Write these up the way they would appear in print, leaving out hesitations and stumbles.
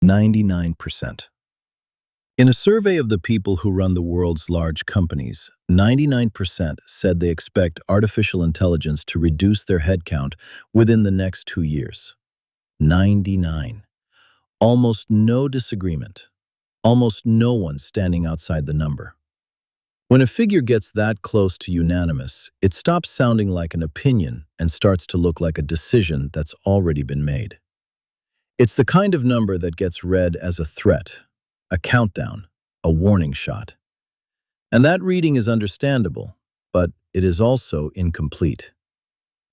99%. In a survey of the people who run the world's large companies, 99% said they expect artificial intelligence to reduce their headcount within the next 2 years. 99. Almost no disagreement. Almost no one standing outside the number. When a figure gets that close to unanimous, it stops sounding like an opinion and starts to look like a decision that's already been made. It's the kind of number that gets read as a threat, a countdown, a warning shot. And that reading is understandable, but it is also incomplete.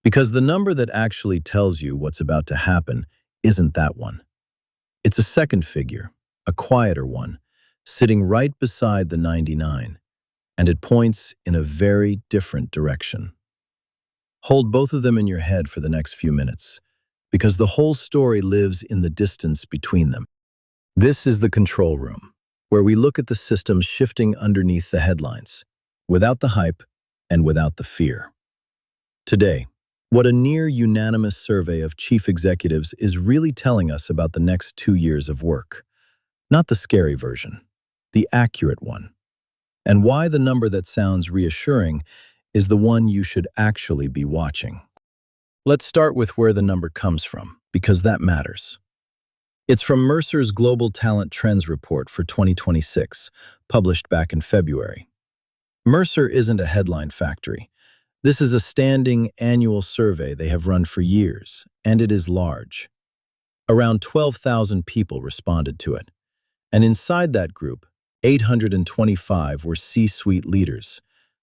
Because the number that actually tells you what's about to happen isn't that one. It's a second figure, a quieter one, sitting right beside the 99, and it points in a very different direction. Hold both of them in your head for the next few minutes, because the whole story lives in the distance between them. This is the control room, where we look at the system shifting underneath the headlines, without the hype and without the fear. Today, what a near unanimous survey of chief executives is really telling us about the next 2 years of work. Not the scary version, the accurate one. And why the number that sounds reassuring is the one you should actually be watching. Let's start with where the number comes from, because that matters. It's from Mercer's Global Talent Trends Report for 2026, published back in February. Mercer isn't a headline factory. This is a standing annual survey they have run for years, and it is large. Around 12,000 people responded to it. And inside that group, 825 were C-suite leaders,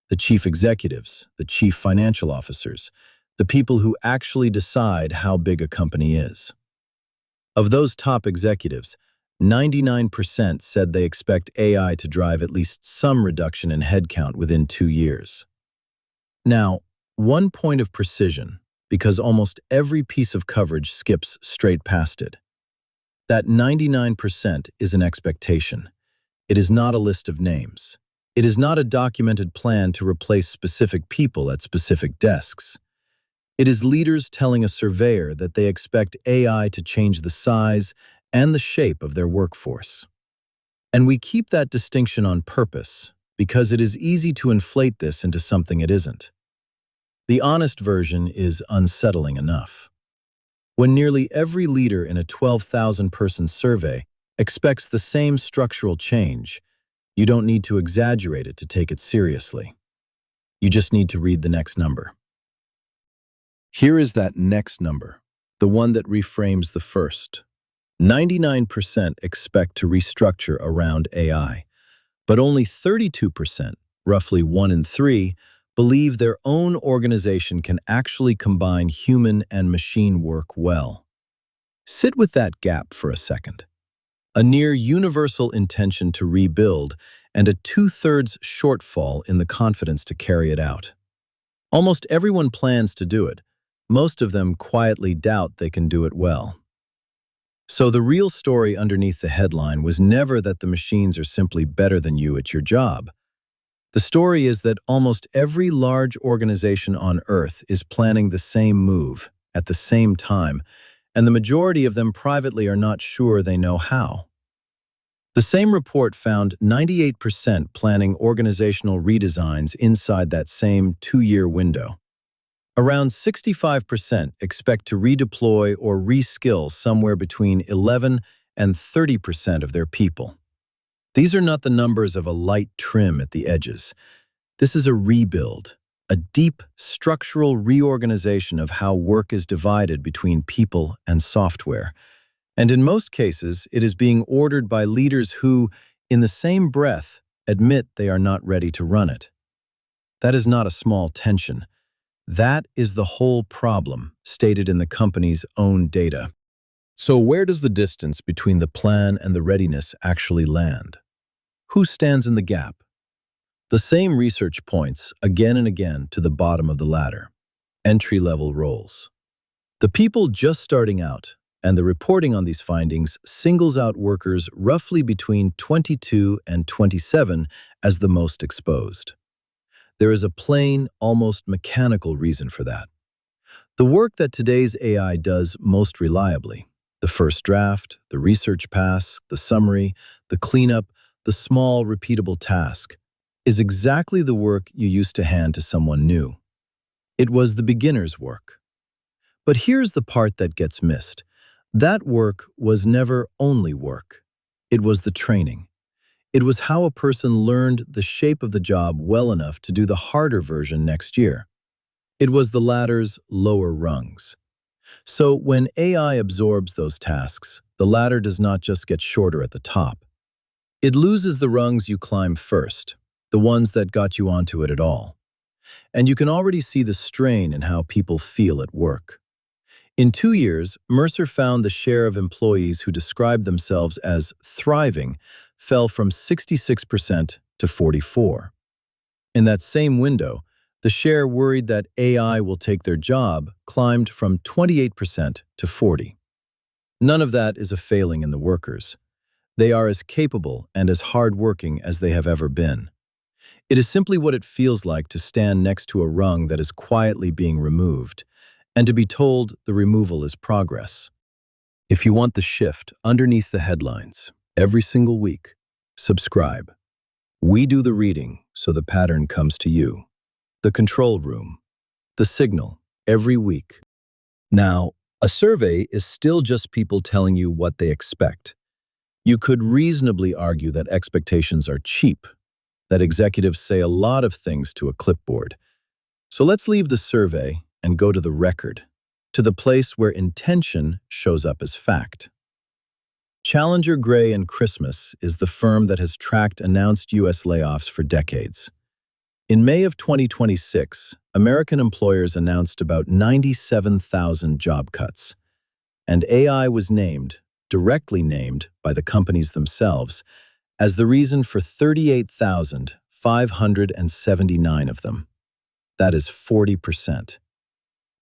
the chief executives, the chief financial officers, the people who actually decide how big a company is. Of those top executives, 99% said they expect AI to drive at least some reduction in headcount within 2 years. Now, one point of precision, because almost every piece of coverage skips straight past it. That 99% is an expectation. It is not a list of names. It is not a documented plan to replace specific people at specific desks. It is leaders telling a surveyor that they expect AI to change the size and the shape of their workforce. And we keep that distinction on purpose because it is easy to inflate this into something it isn't. The honest version is unsettling enough. When nearly every leader in a 12,000-person survey expects the same structural change, you don't need to exaggerate it to take it seriously. You just need to read the next number. Here is that next number, the one that reframes the first. 99% expect to restructure around AI, but only 32%, roughly 1 in 3, believe their own organization can actually combine human and machine work well. Sit with that gap for a second. A near universal intention to rebuild and a 2/3 shortfall in the confidence to carry it out. Almost everyone plans to do it. Most of them quietly doubt they can do it well. So the real story underneath the headline was never that the machines are simply better than you at your job. The story is that almost every large organization on Earth is planning the same move at the same time, and the majority of them privately are not sure they know how. The same report found 98% planning organizational redesigns inside that same 2-year window. Around 65% expect to redeploy or reskill somewhere between 11 and 30% of their people. These are not the numbers of a light trim at the edges. This is a rebuild, a deep structural reorganization of how work is divided between people and software. And in most cases, it is being ordered by leaders who, in the same breath, admit they are not ready to run it. That is not a small tension. That is the whole problem, stated in the company's own data. So where does the distance between the plan and the readiness actually land? Who stands in the gap? The same research points again and again to the bottom of the ladder: entry-level roles. The people just starting out, and the reporting on these findings singles out workers roughly between 22 and 27 as the most exposed. There is a plain, almost mechanical reason for that. The work that today's AI does most reliably, The first draft, the research pass, the summary, the cleanup, the small, repeatable task is exactly the work you used to hand to someone new. It was the beginner's work. But here's the part that gets missed. That work was never only work. It was the training. It was how a person learned the shape of the job well enough to do the harder version next year. It was the ladder's lower rungs. So when AI absorbs those tasks, the ladder does not just get shorter at the top. It loses the rungs you climb first, the ones that got you onto it at all. And you can already see the strain in how people feel at work. In 2 years, Mercer found the share of employees who described themselves as thriving fell from 66% to 44%. In that same window, the share worried that AI will take their job climbed from 28% to 40%. None of that is a failing in the workers. They are as capable and as hardworking as they have ever been. It is simply what it feels like to stand next to a rung that is quietly being removed, and to be told the removal is progress. If you want the shift underneath the headlines every single week, subscribe. We do the reading so the pattern comes to you. The control room. The signal. Every week. Now, a survey is still just people telling you what they expect. You could reasonably argue that expectations are cheap, that executives say a lot of things to a clipboard. So let's leave the survey and go to the record, to the place where intention shows up as fact. Challenger Gray and Christmas is the firm that has tracked announced U.S. layoffs for decades. In May of 2026, American employers announced about 97,000 job cuts, and AI was named, directly named by the companies themselves, as the reason for 38,579 of them. That is 40%.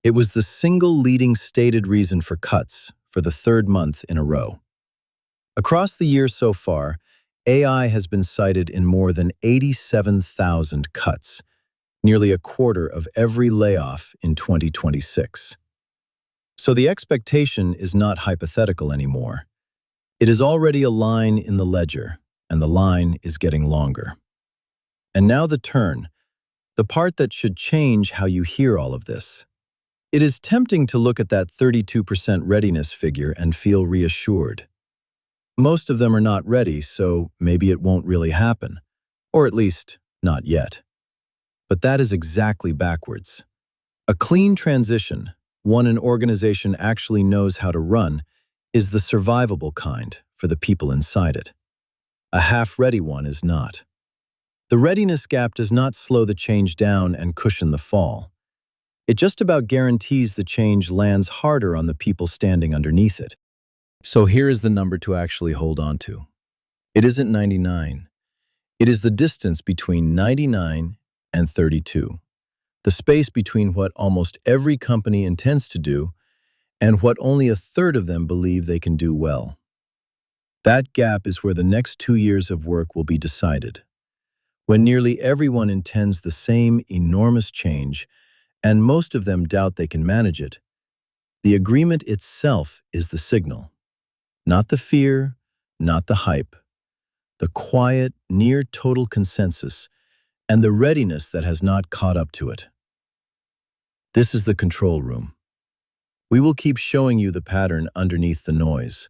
It was the single leading stated reason for cuts for the third month in a row. Across the year so far, AI has been cited in more than 87,000 cuts, nearly a quarter of every layoff in 2026. So the expectation is not hypothetical anymore. It is already a line in the ledger, and the line is getting longer. And now the turn, the part that should change how you hear all of this. It is tempting to look at that 32% readiness figure and feel reassured. Most of them are not ready, so maybe it won't really happen, or at least not yet. But that is exactly backwards. A clean transition, one an organization actually knows how to run, is the survivable kind for the people inside it. A half-ready one is not. The readiness gap does not slow the change down and cushion the fall. It just about guarantees the change lands harder on the people standing underneath it. So here is the number to actually hold on to. It isn't 99. It is the distance between 99 and 32. The space between what almost every company intends to do and what only a third of them believe they can do well. That gap is where the next 2 years of work will be decided. When nearly everyone intends the same enormous change, and most of them doubt they can manage it, the agreement itself is the signal. Not the fear, not the hype. The quiet, near-total consensus, and the readiness that has not caught up to it. This is the control room. We will keep showing you the pattern underneath the noise.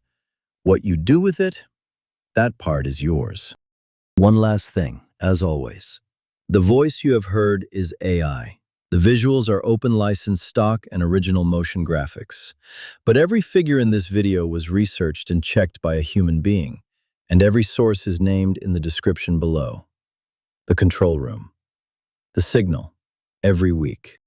What you do with it, that part is yours. One last thing, as always. The voice you have heard is AI. The visuals are open license stock and original motion graphics. But every figure in this video was researched and checked by a human being, and every source is named in the description below. The control room. The signal. Every week.